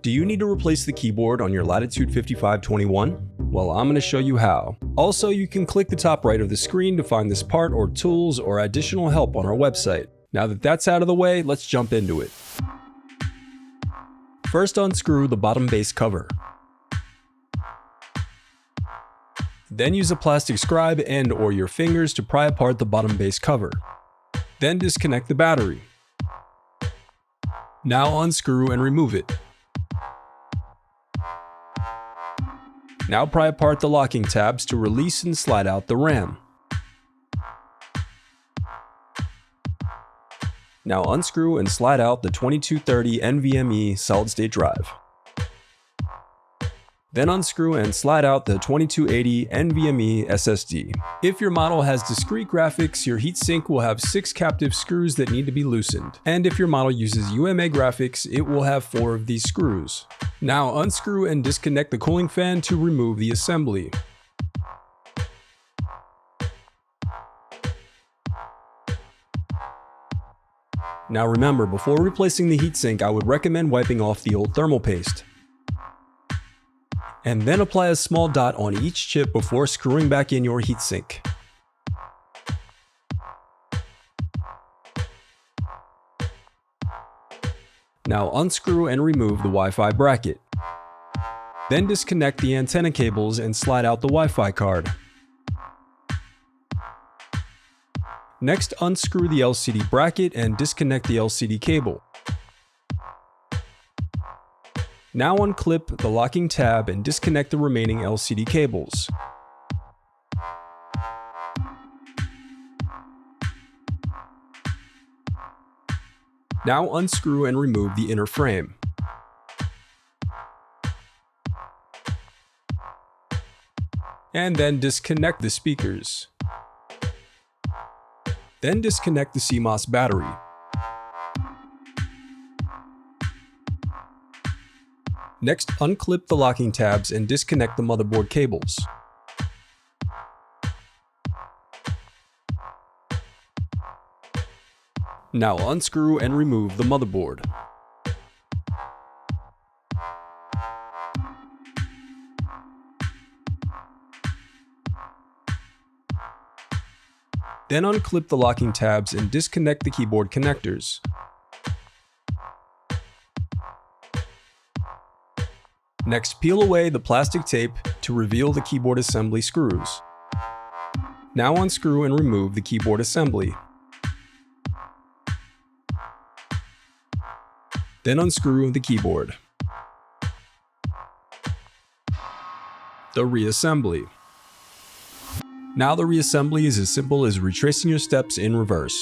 Do you need to replace the keyboard on your Latitude 5521? Well, I'm going to show you how. Also, you can click the top right of the screen to find this part or tools or additional help on our website. Now that that's out of the way, let's jump into it. First, unscrew the bottom base cover. Then use a plastic scribe and/or your fingers to pry apart the bottom base cover. Then disconnect the battery. Now unscrew and remove it. Now pry apart the locking tabs to release and slide out the RAM. Now unscrew and slide out the 2230 NVMe solid-state drive. Then unscrew and slide out the 2280 NVMe SSD. If your model has discrete graphics, your heatsink will have 6 captive screws that need to be loosened. And if your model uses UMA graphics, it will have 4 of these screws. Now unscrew and disconnect the cooling fan to remove the assembly. Now remember, before replacing the heatsink, I would recommend wiping off the old thermal paste. And then apply a small dot on each chip before screwing back in your heatsink. Now unscrew and remove the Wi-Fi bracket. Then disconnect the antenna cables and slide out the Wi-Fi card. Next, unscrew the LCD bracket and disconnect the LCD cable. Now unclip the locking tab and disconnect the remaining LCD cables. Now unscrew and remove the inner frame. And then disconnect the speakers. Then disconnect the CMOS battery. Next, unclip the locking tabs and disconnect the motherboard cables. Now unscrew and remove the motherboard. Then unclip the locking tabs and disconnect the keyboard connectors. Next, peel away the plastic tape to reveal the keyboard assembly screws. Now unscrew and remove the keyboard assembly. Then unscrew the keyboard. The reassembly. Now the reassembly is as simple as retracing your steps in reverse.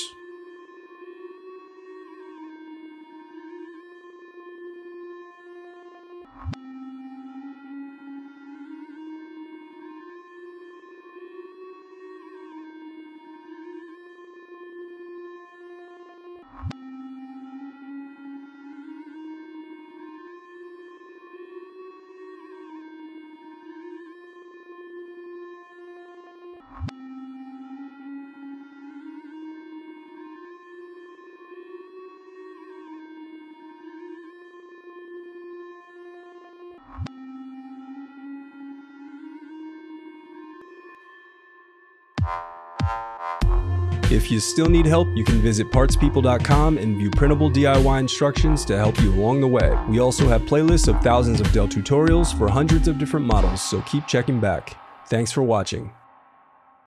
If you still need help, you can visit partspeople.com and view printable DIY instructions to help you along the way. We also have playlists of thousands of Dell tutorials for hundreds of different models, so keep checking back. Thanks for watching.